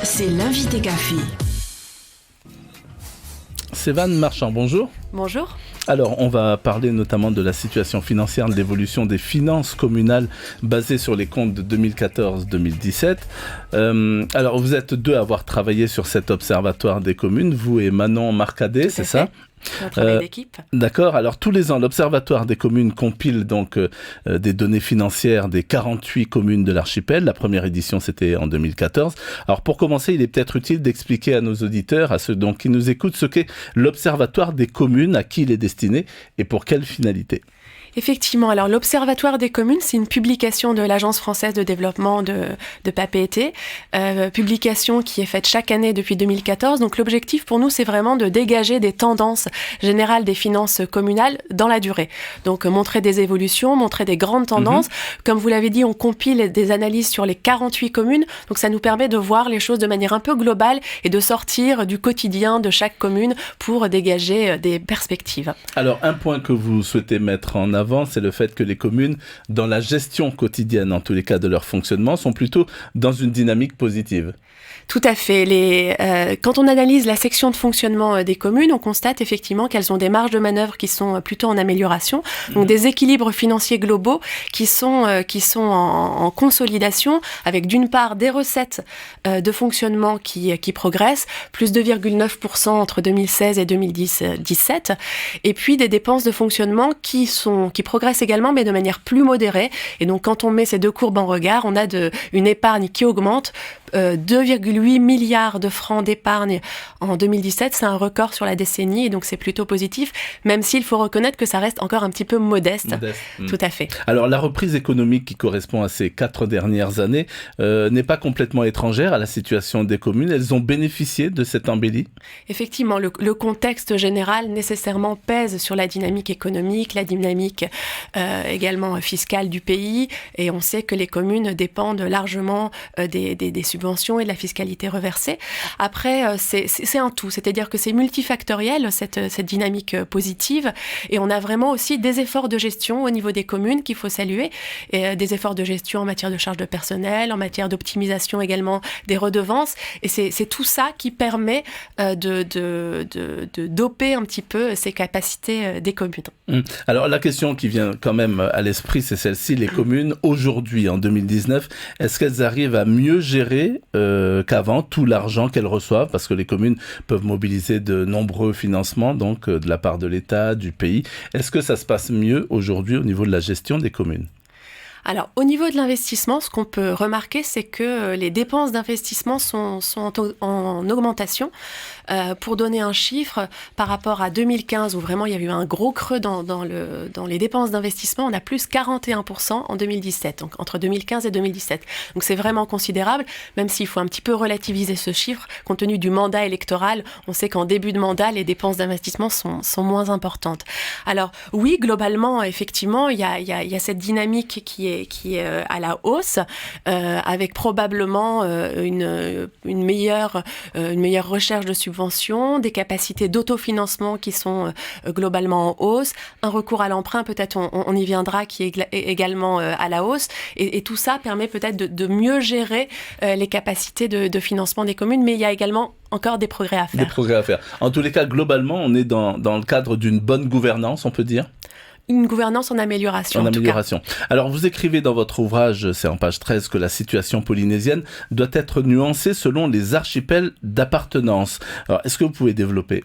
c'est l'invité café. Sévane Marchand, bonjour. Bonjour. Alors, on va parler notamment de la situation financière, de l'évolution des finances communales basées sur les comptes de 2014-2017. Alors, vous êtes deux à avoir travaillé sur cet observatoire des communes, vous et Manon Marcadet, c'est ça ? Un travail d'équipe. D'accord. Alors, tous les ans, l'Observatoire des communes compile donc des données financières des 48 communes de l'archipel. La première édition, c'était en 2014. Alors, pour commencer, il est peut-être utile d'expliquer à nos auditeurs, à ceux donc qui nous écoutent, ce qu'est l'Observatoire des communes, à qui il est destiné et pour quelle finalité. Effectivement, alors l'Observatoire des communes, c'est une publication de l'Agence française de développement de Papeete, publication qui est faite chaque année depuis 2014. Donc l'objectif pour nous, c'est vraiment de dégager des tendances générales des finances communales dans la durée. Donc montrer des évolutions, montrer des grandes tendances. Comme vous l'avez dit, on compile des analyses sur les 48 communes. Donc ça nous permet de voir les choses de manière un peu globale et de sortir du quotidien de chaque commune pour dégager des perspectives. Alors un point que vous souhaitez mettre en avant, c'est le fait que les communes, dans la gestion quotidienne, en tous les cas de leur fonctionnement, sont plutôt dans une dynamique positive. Tout à fait. Quand on analyse la section de fonctionnement des communes, on constate effectivement qu'elles ont des marges de manœuvre qui sont plutôt en amélioration, donc des équilibres financiers globaux qui sont en consolidation, avec d'une part des recettes de fonctionnement qui progressent, plus 2,9% entre 2016 et 2017, et puis des dépenses de fonctionnement qui progressent également, mais de manière plus modérée. Et donc quand on met ces deux courbes en regard, on a une épargne qui augmente, 2,8 milliards de francs d'épargne en 2017, c'est un record sur la décennie et donc c'est plutôt positif, même s'il faut reconnaître que ça reste encore un petit peu modeste. Tout à fait. Alors la reprise économique qui correspond à ces 4 dernières années n'est pas complètement étrangère à la situation des communes. Elles ont bénéficié de cette embellie ? Effectivement, le contexte général nécessairement pèse sur la dynamique économique, la dynamique également fiscale du pays, et on sait que les communes dépendent largement des subventions et de la fiscalité reversée. Après, c'est un tout, c'est-à-dire que c'est multifactoriel, cette dynamique positive, et on a vraiment aussi des efforts de gestion au niveau des communes qu'il faut saluer, et des efforts de gestion en matière de charges de personnel, en matière d'optimisation également des redevances, et c'est tout ça qui permet de doper un petit peu ces capacités des communes. Alors la question qui vient quand même à l'esprit, c'est celle-ci, les communes aujourd'hui, en 2019, est-ce qu'elles arrivent à mieux gérer qu'avant tout l'argent qu'elles reçoivent, parce que les communes peuvent mobiliser de nombreux financements, donc de la part de l'État, du pays. Est-ce que ça se passe mieux aujourd'hui au niveau de la gestion des communes ? Alors, au niveau de l'investissement, ce qu'on peut remarquer, c'est que les dépenses d'investissement sont en augmentation. Pour donner un chiffre, par rapport à 2015, où vraiment il y a eu un gros creux dans les dépenses d'investissement, on a plus 41% en 2017, donc entre 2015 et 2017. Donc c'est vraiment considérable, même s'il faut un petit peu relativiser ce chiffre, compte tenu du mandat électoral. On sait qu'en début de mandat, les dépenses d'investissement sont moins importantes. Alors oui, globalement, effectivement, il y a cette dynamique qui est à la hausse, avec probablement une meilleure recherche de subventions, des capacités d'autofinancement qui sont globalement en hausse, un recours à l'emprunt, peut-être on y viendra, qui est également à la hausse, et tout ça permet peut-être de mieux gérer les capacités de financement des communes, mais il y a également encore des progrès à faire. En tous les cas, globalement, on est dans le cadre d'une bonne gouvernance, on peut dire ? Une gouvernance en amélioration. En amélioration. Tout cas. Alors, vous écrivez dans votre ouvrage, c'est en page 13, que la situation polynésienne doit être nuancée selon les archipels d'appartenance. Alors, est-ce que vous pouvez développer ?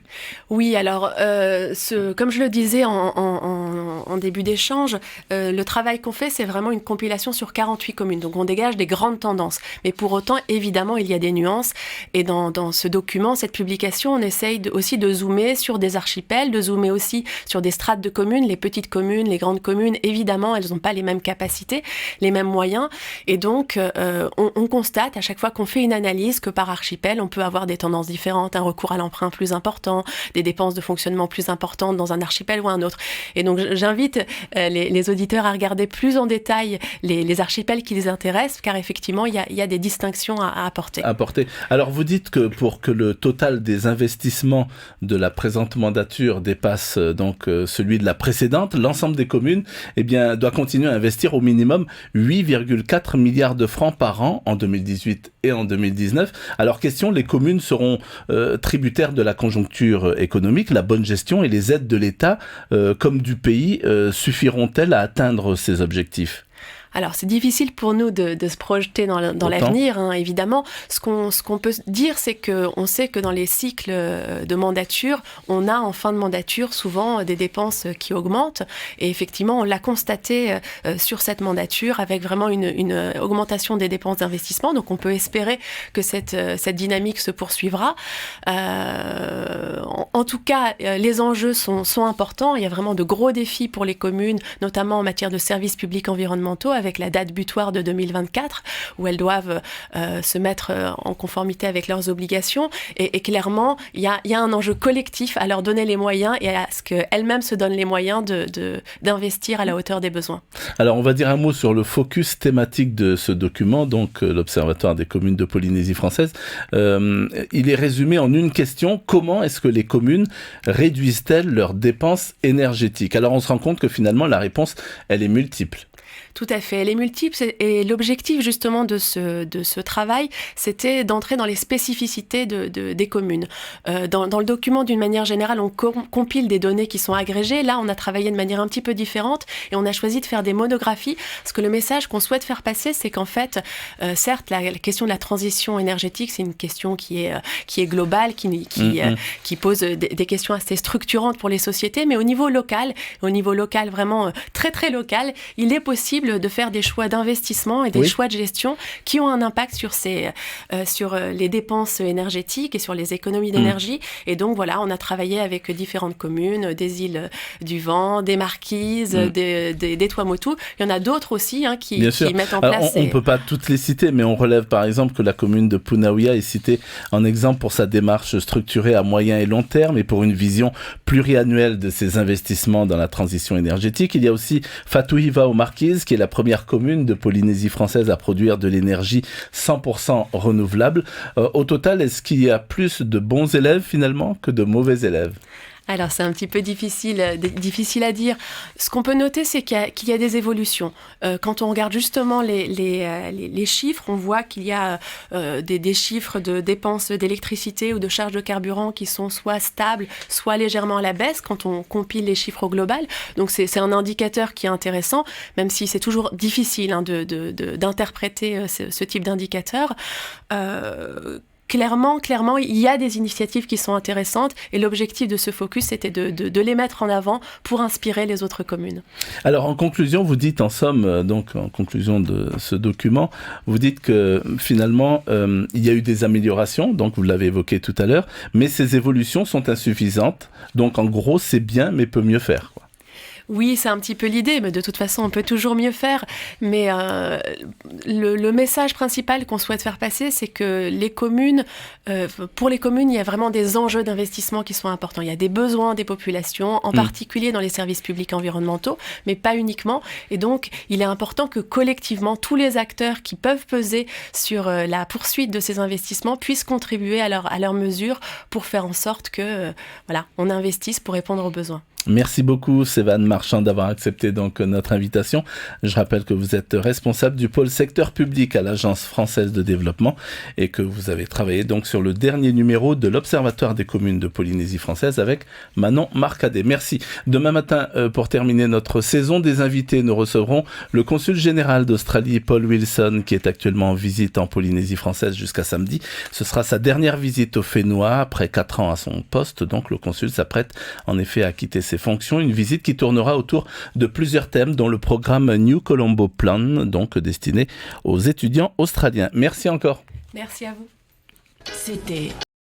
Oui, alors, comme je le disais en début d'échange, le travail qu'on fait, c'est vraiment une compilation sur 48 communes. Donc, on dégage des grandes tendances. Mais pour autant, évidemment, il y a des nuances. Et dans ce document, cette publication, on essaye aussi de zoomer sur des archipels, de zoomer aussi sur des strates de communes, les petites communes, les grandes communes, évidemment, elles n'ont pas les mêmes capacités, les mêmes moyens. Et donc, on constate à chaque fois qu'on fait une analyse que par archipel, on peut avoir des tendances différentes, un recours à l'emprunt plus important, des dépenses de fonctionnement plus importantes dans un archipel ou un autre. Et donc, j'invite les auditeurs à regarder plus en détail les archipels qui les intéressent, car effectivement, il y a des distinctions à apporter. Alors, vous dites que pour que le total des investissements de la présente mandature dépasse donc celui de la précédente, l'ensemble des communes doit continuer à investir au minimum 8,4 milliards de francs par an en 2018 et en 2019. Alors question, les communes seront tributaires de la conjoncture économique, la bonne gestion et les aides de l'État comme du pays suffiront-elles à atteindre ces objectifs ? Alors, c'est difficile pour nous de se projeter dans l'avenir, hein, évidemment. Ce qu'on peut dire, c'est qu'on sait que dans les cycles de mandature, on a en fin de mandature souvent des dépenses qui augmentent. Et effectivement, on l'a constaté sur cette mandature avec vraiment une augmentation des dépenses d'investissement. Donc, on peut espérer que cette dynamique se poursuivra. En tout cas, les enjeux sont importants. Il y a vraiment de gros défis pour les communes, notamment en matière de services publics environnementaux, avec la date butoir de 2024, où elles doivent se mettre en conformité avec leurs obligations. Et clairement, il y a un enjeu collectif à leur donner les moyens et à ce qu'elles-mêmes se donnent les moyens d'investir à la hauteur des besoins. Alors, on va dire un mot sur le focus thématique de ce document, donc l'Observatoire des communes de Polynésie française. Il est résumé en une question: comment est-ce que les communes réduisent-elles leurs dépenses énergétiques ? Alors, on se rend compte que finalement, la réponse, elle est multiple. Tout à fait. Elle est multiple et l'objectif justement de ce travail, c'était d'entrer dans les spécificités des communes. Dans le document, d'une manière générale, on compile des données qui sont agrégées. Là, on a travaillé de manière un petit peu différente et on a choisi de faire des monographies parce que le message qu'on souhaite faire passer, c'est qu'en fait, certes, la question de la transition énergétique, c'est une question qui est globale, qui pose des questions assez structurantes pour les sociétés, mais au niveau local vraiment très très local, il est possible de faire des choix d'investissement et des choix de gestion qui ont un impact sur les dépenses énergétiques et sur les économies d'énergie. Et donc voilà, on a travaillé avec différentes communes, des îles du Vent, des Marquises, des Tuamotu. Il y en a d'autres aussi qui mettent en place... On ne peut pas toutes les citer, mais on relève par exemple que la commune de Punaouia est citée en exemple pour sa démarche structurée à moyen et long terme et pour une vision pluriannuelle de ses investissements dans la transition énergétique. Il y a aussi Fatuhiva aux Marquises, qui est la première commune de Polynésie française à produire de l'énergie 100% renouvelable. Au total, est-ce qu'il y a plus de bons élèves finalement que de mauvais élèves ? Alors, c'est un petit peu difficile à dire. Ce qu'on peut noter, c'est qu'il y a des évolutions. Quand on regarde justement les chiffres, on voit qu'il y a des chiffres de dépenses d'électricité ou de charges de carburant qui sont soit stables, soit légèrement à la baisse quand on compile les chiffres au global. Donc, c'est un indicateur qui est intéressant, même si c'est toujours difficile d'interpréter ce type d'indicateur. Clairement, il y a des initiatives qui sont intéressantes et l'objectif de ce focus, c'était de les mettre en avant pour inspirer les autres communes. Alors, en conclusion, vous dites en somme, donc en conclusion de ce document, vous dites que finalement, il y a eu des améliorations, donc vous l'avez évoqué tout à l'heure, mais ces évolutions sont insuffisantes. Donc, en gros, c'est bien, mais peut mieux faire, quoi. Oui, c'est un petit peu l'idée, mais de toute façon, on peut toujours mieux faire. Mais le message principal qu'on souhaite faire passer, c'est que les communes, pour les communes, il y a vraiment des enjeux d'investissement qui sont importants. Il y a des besoins des populations, en particulier dans les services publics environnementaux, mais pas uniquement. Et donc, il est important que collectivement, tous les acteurs qui peuvent peser sur la poursuite de ces investissements puissent contribuer à leur mesure pour faire en sorte que, on investisse pour répondre aux besoins. Merci beaucoup Sévane Marchand d'avoir accepté donc notre invitation. Je rappelle que vous êtes responsable du pôle secteur public à l'Agence française de développement et que vous avez travaillé donc sur le dernier numéro de l'Observatoire des communes de Polynésie française avec Manon Marcadet. Merci. Demain matin, pour terminer notre saison des invités, nous recevrons le consul général d'Australie, Paul Wilson, qui est actuellement en visite en Polynésie française jusqu'à samedi. Ce sera sa dernière visite au Fénois après 4 ans à son poste. Donc le consul s'apprête en effet à quitter ses fonctions, une visite qui tournera autour de plusieurs thèmes dont le programme New Colombo Plan, donc destiné aux étudiants australiens. Merci encore. Merci à vous. C'était